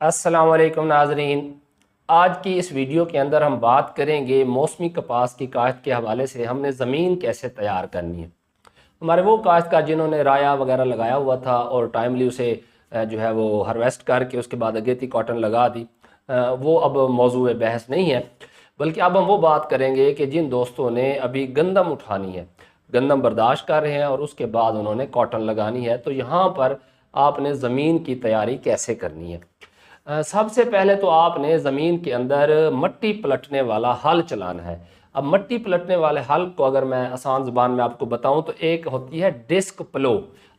अस्सलाम वालेकुम नाजरीन। आज की इस वीडियो के अंदर हम बात करेंगे मौसमी कपास की काश्त के हवाले से हमने ज़मीन कैसे तैयार करनी है। हमारे वो काश्तकार जिन्होंने राया वगैरह लगाया हुआ था और टाइमली उसे जो है वो हार्वेस्ट करके उसके बाद अगेती कॉटन लगा दी, वो अब मौजू बहस नहीं है। बल्कि अब हम वो बात करेंगे कि जिन दोस्तों ने अभी गंदम उठानी है, गंदम बर्दाश्त कर रहे हैं और उसके बाद उन्होंने कॉटन लगानी है, तो यहाँ पर आपने ज़मीन की तैयारी कैसे करनी है। सबसे पहले तो आपने ज़मीन के अंदर मट्टी पलटने वाला हल चलाना है। अब मट्टी पलटने वाले हल को अगर मैं आसान ज़ुबान में आपको बताऊं तो एक होती है डिस्क प्लो।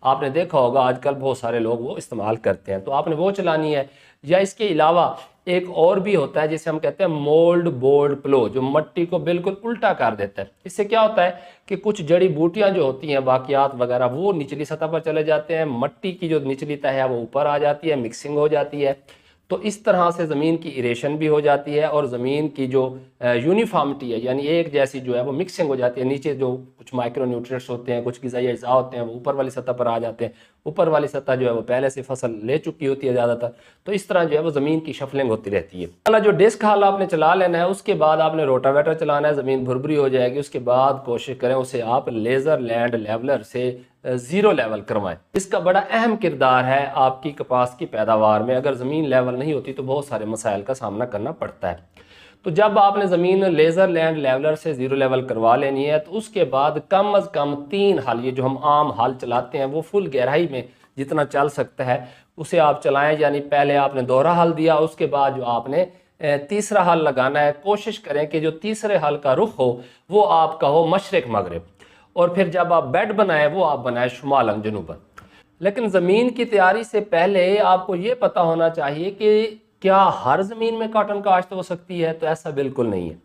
आपने देखा होगा आजकल बहुत सारे लोग वो इस्तेमाल करते हैं, तो आपने वो चलानी है। या इसके अलावा एक और भी होता है जिसे हम कहते हैं मोल्ड बोर्ड प्लो, जो मट्टी को बिल्कुल उल्टा कर देता है। इससे क्या होता है कि कुछ जड़ी बूटियां जो होती हैं, बाकियात वगैरह, वो निचली सतह पर चले जाते हैं, मट्टी की जो निचली तह है वो ऊपर आ जाती है, मिक्सिंग हो जाती है। तो इस तरह से ज़मीन की इरेशन भी हो जाती है और ज़मीन की जो यूनिफॉर्मिटी है, यानी एक जैसी जो है वो मिक्सिंग हो जाती है। नीचे जो कुछ माइक्रो न्यूट्रिएंट्स होते हैं, कुछ ग़िज़ाई अज़्ज़ा होते हैं, वो ऊपर वाली सतह पर आ जाते हैं। ऊपर वाली सतह जो है वो पहले से फसल ले चुकी होती है ज़्यादातर। तो इस तरह जो है वो ज़मीन की शफलिंग होती रहती है। पहला जो डिस्क हाल आपने चला लेना है, उसके बाद आपने रोटावेटर चलाना है, ज़मीन भुरभुरी हो जाएगी। उसके बाद कोशिश करें उसे आप लेज़र लैंड लेवलर से ज़ीरो लेवल करवाएं। इसका बड़ा अहम किरदार है आपकी कपास की पैदावार में। अगर ज़मीन लेवल नहीं होती तो बहुत सारे मसाइल का सामना करना पड़ता है। तो जब आपने ज़मीन लेज़र लैंड लेवलर से ज़ीरो लेवल करवा लेनी है, तो उसके बाद कम अज़ कम 3 हल, ये जो हम आम हल चलाते हैं वो फुल गहराई में जितना चल सकता है उसे आप चलाएं। यानी पहले आपने दोहरा हल दिया, उसके बाद जो आपने तीसरा हल लगाना है, कोशिश करें कि जो तीसरे हल का रुख हो वो आपका हो मशरिक मगरिब, और फिर जब आप बेड बनाएं वो आप बनाएं शुमालन जनूबन। लेकिन ज़मीन की तैयारी से पहले आपको ये पता होना चाहिए कि क्या हर ज़मीन में कॉटन काश्त हो सकती है। तो ऐसा बिल्कुल नहीं है।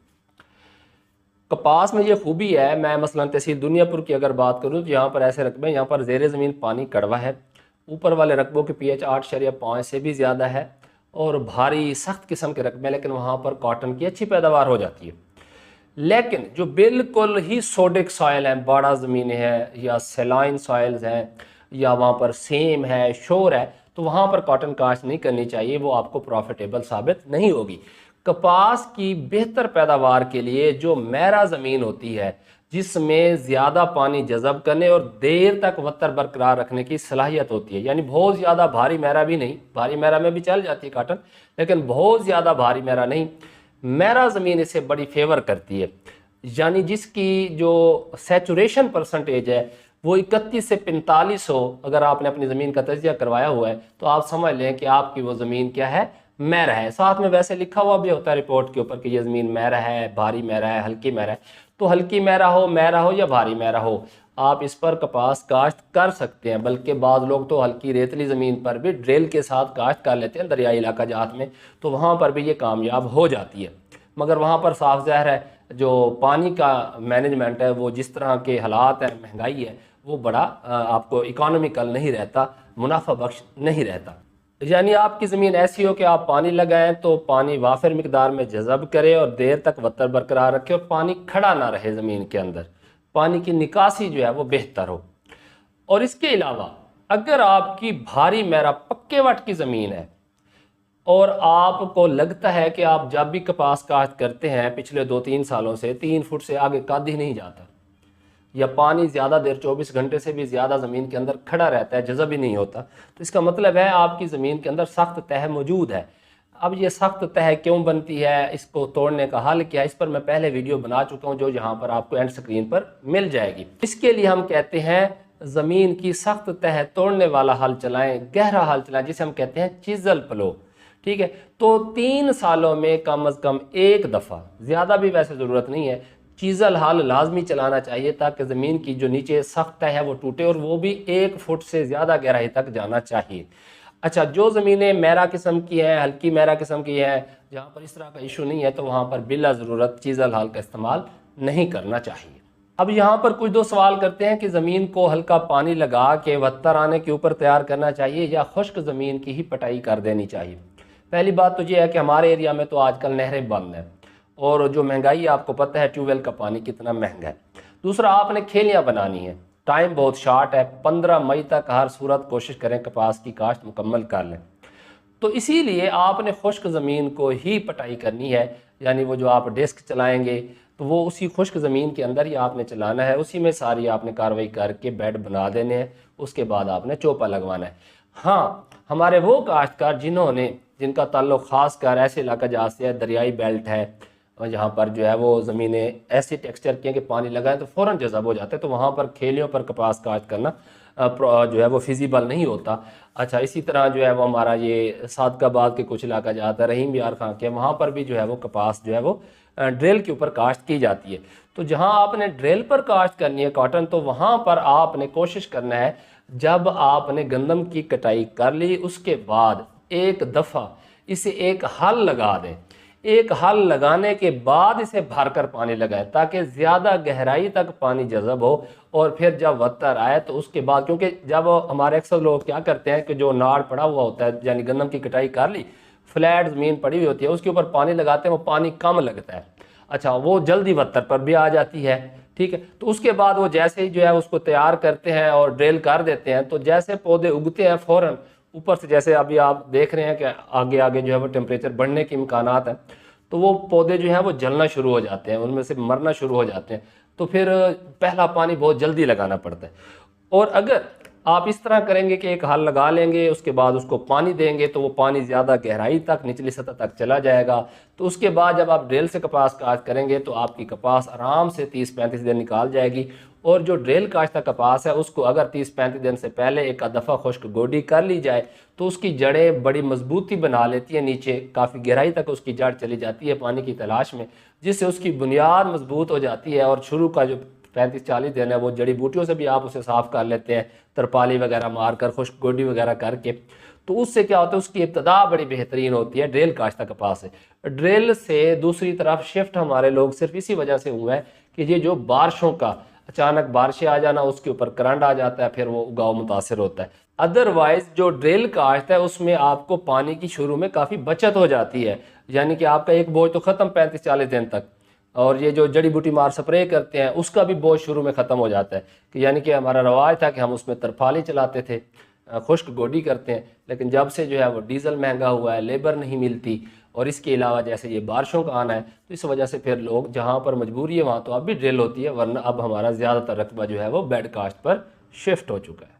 कपास में ये खूबी है, मैं मसलन तहसील दुनियापुर की अगर बात करूँ तो यहाँ पर ऐसे रकबे, यहाँ पर ज़ेरे ज़मीन पानी कड़वा है, ऊपर वाले रकबों के pH 8.5 से भी ज़्यादा है और भारी सख्त किस्म के रकबे, लेकिन वहाँ पर कॉटन की अच्छी पैदावार हो जाती है। लेकिन जो बिल्कुल ही सोडिक सॉइल हैं, बाड़ा ज़मीनें हैं या सेलाइन सॉइल्स हैं या वहाँ पर सेम है, शोर है, तो वहाँ पर कॉटन काश्त नहीं करनी चाहिए। वो आपको प्रॉफिटेबल साबित नहीं होगी। कपास की बेहतर पैदावार के लिए जो मैरा ज़मीन होती है, जिसमें ज़्यादा पानी जज़ब करने और देर तक वत्तर बरकरार रखने की सलाहियत होती है, यानी बहुत ज़्यादा भारी मैरा भी नहीं, भारी मैरा में भी चल जाती है कॉटन, लेकिन बहुत ज़्यादा भारी मैरा नहीं, मैरा ज़मीन इसे बड़ी फेवर करती है। यानी जिसकी जो सैचुरेशन परसेंटेज है वो 31 से 45 हो, अगर आपने अपनी ज़मीन का तजिया करवाया हुआ है तो आप समझ लें कि आपकी वो ज़मीन क्या है, मैरा है। साथ में वैसे लिखा हुआ भी होता है रिपोर्ट के ऊपर कि ये ज़मीन मैरा है, भारी मैरा है, हल्की मैरा है। तो हल्की मैरा हो या भारी मैरा हो, आप इस पर कपास काश्त कर सकते हैं। बल्कि बाद लोग तो हल्की रेतली ज़मीन पर भी ड्रिल के साथ काश्त कर लेते हैं, दरियाई इलाका जात में, तो वहाँ पर भी ये कामयाब हो जाती है। मगर वहाँ पर साफ ज़ाहिर है जो पानी का मैनेजमेंट है, वो जिस तरह के हालात हैं, महंगाई है, वो बड़ा आपको इकोनॉमिकल नहीं रहता, मुनाफा बख्श नहीं रहता। यानी आपकी ज़मीन ऐसी हो कि आप पानी लगाएं तो पानी वाफिर मिकदार में जज़ब करे और देर तक वत्तर बरकरार रखे और पानी खड़ा ना रहे ज़मीन के अंदर, पानी की निकासी जो है वो बेहतर हो। और इसके अलावा अगर आपकी भारी मैरा पक्के वट की ज़मीन है और आपको लगता है कि आप जब भी कपास काश्त करते हैं पिछले 2-3 सालों से 3 फुट से आगे कद ही नहीं जाता, या पानी ज़्यादा देर 24 घंटे से भी ज़्यादा ज़मीन के अंदर खड़ा रहता है, जज़ब ही नहीं होता, तो इसका मतलब है आपकी ज़मीन के अंदर सख्त तह मौजूद है। अब ये सख्त तह क्यों बनती है, इसको तोड़ने का हल क्या है, इस पर मैं पहले वीडियो बना चुका हूँ, जो यहाँ पर आपको एंड स्क्रीन पर मिल जाएगी। इसके लिए हम कहते हैं ज़मीन की सख्त तह तोड़ने वाला हल चलाएँ, गहरा हल चलाएँ, जिसे हम कहते हैं चिज़ल प्लो। ठीक है, तो 3 सालों में कम अज़ कम एक दफ़ा, ज़्यादा भी वैसे ज़रूरत नहीं है, चीज़ल हल लाजमी चलाना चाहिए ताकि ज़मीन की जो नीचे सख्त है वो टूटे, और वो भी 1 फुट से ज़्यादा गहराई तक जाना चाहिए। अच्छा, जो ज़मीनें मैरा किस्म की हैं, हल्की मैरा किस्म की हैं, जहाँ पर इस तरह का इशू नहीं है, तो वहाँ पर बिला ज़रूरत चीज़ल हल का इस्तेमाल नहीं करना चाहिए। अब यहाँ पर कुछ दो सवाल करते हैं कि ज़मीन को हल्का पानी लगा के वत्तर आने के ऊपर तैयार करना चाहिए या खुश्क ज़मीन की ही पटाई कर देनी चाहिए। पहली बात तो ये है कि हमारे एरिया में तो आजकल नहरें बंद हैं और जो महंगाई, आपको पता है ट्यूबवेल का पानी कितना महंगा है। दूसरा, आपने खेलियाँ बनानी है, टाइम बहुत शार्ट है, 15 मई तक हर सूरत कोशिश करें कपास की काश्त मुकम्मल कर लें। तो इसीलिए आपने खुश्क ज़मीन को ही पटाई करनी है, यानी वो जो आप डिस्क चलाएंगे तो वो उसी खुश्क ज़मीन के अंदर ही आपने चलाना है, उसी में सारी आपने कार्रवाई करके बेड बना देने हैं, उसके बाद आपने चौपा लगवाना है। हाँ, हमारे वो काश्तकार जिनका ताल्लुक ख़ास कर ऐसे इलाका जहाँ से दरियाई बेल्ट है और जहाँ पर जो है वो ज़मीनें ऐसे टेक्सचर की हैं कि पानी लगाए तो फ़ौरन जज़ब हो जाता है, तो वहाँ पर खेलियों पर कपास काश्त करना जो है वो फिजिबल नहीं होता। अच्छा, इसी तरह जो है वो हमारा ये सादकाबाद के कुछ इलाका जाता है, रहीम यार खां के, वहाँ पर भी जो है वो कपास जो है वो ड्रिल के ऊपर काश्त की जाती है। तो जहाँ आपने ड्रिल पर काश्त करनी है कॉटन, तो वहाँ पर आपने कोशिश करना है जब आपने गंदम की कटाई कर ली उसके बाद एक दफ़ा इसे एक हल लगा दें। एक हल लगाने के बाद इसे भरकर पानी लगाएं ताकि ज़्यादा गहराई तक पानी जज़ब हो, और फिर जब वत्तर आए तो उसके बाद, क्योंकि जब हमारे अक्सर लोग क्या करते हैं कि जो नाड़ पड़ा हुआ होता है, यानी गंदम की कटाई कर ली, फ्लैट ज़मीन पड़ी हुई होती है, उसके ऊपर पानी लगाते हैं, वो पानी कम लगता है। अच्छा, वो जल्दी वत्तर पर भी आ जाती है, ठीक है। तो उसके बाद वो जैसे ही जो है उसको तैयार करते हैं और ड्रिल कर देते हैं, तो जैसे पौधे उगते हैं फ़ौरन ऊपर से, जैसे अभी आप देख रहे हैं कि आगे आगे जो है वो टेम्परेचर बढ़ने के इम्कानात हैं, तो वो पौधे जो हैं वो जलना शुरू हो जाते हैं, उनमें से मरना शुरू हो जाते हैं। तो फिर पहला पानी बहुत जल्दी लगाना पड़ता है। और अगर आप इस तरह करेंगे कि एक हल लगा लेंगे, उसके बाद उसको पानी देंगे, तो वो पानी ज़्यादा गहराई तक, निचली सतह तक चला जाएगा। तो उसके बाद जब आप ड्रिल से कपास काश्त करेंगे तो आपकी कपास आराम से 30-35 दिन निकाल जाएगी। और जो ड्रिल काश्ता कपास है उसको अगर 30-35 दिन से पहले एक दफ़ा खुश्क गोडी कर ली जाए तो उसकी जड़ें बड़ी मजबूती बना लेती हैं, नीचे काफ़ी गहराई तक उसकी जड़ चली जाती है पानी की तलाश में, जिससे उसकी बुनियाद मजबूत हो जाती है। और शुरू का जो 35-40 दिन है वो जड़ी बूटियों से भी आप उसे साफ़ कर लेते हैं, तरपाली वगैरह मारकर, खुश्क गोडी वगैरह करके। तो उससे क्या होता है, उसकी इब्तदा बड़ी बेहतरीन होती है ड्रिल काश्ता कपास से। ड्रिल से दूसरी तरफ शिफ्ट हमारे लोग सिर्फ इसी वजह से हुआ है कि ये जो बारिशों का अचानक बारिशें आ जाना, उसके ऊपर करंट आ जाता है, फिर वो उगाव मुतासर होता है। अदरवाइज जो ड्रिल काश्त है उसमें आपको पानी की शुरू में काफ़ी बचत हो जाती है, यानी कि आपका एक बोझ तो ख़त्म 35-40 दिन तक, और ये जो जड़ी बूटी मार स्प्रे करते हैं उसका भी बोझ शुरू में ख़त्म हो जाता है। कि यानी कि हमारा रवाज था कि हम उसमें तरफाली चलाते थे, खुश्क गोडी करते हैं, लेकिन जब से जो है वो डीज़ल महंगा हुआ है, लेबर नहीं मिलती, और इसके अलावा जैसे ये बारिशों का आना है, तो इस वजह से फिर लोग जहाँ पर मजबूरी है वहाँ तो अब भी ड्रिल होती है, वरना अब हमारा ज़्यादातर रकबा जो है वो बेड काश्त पर शिफ्ट हो चुका है।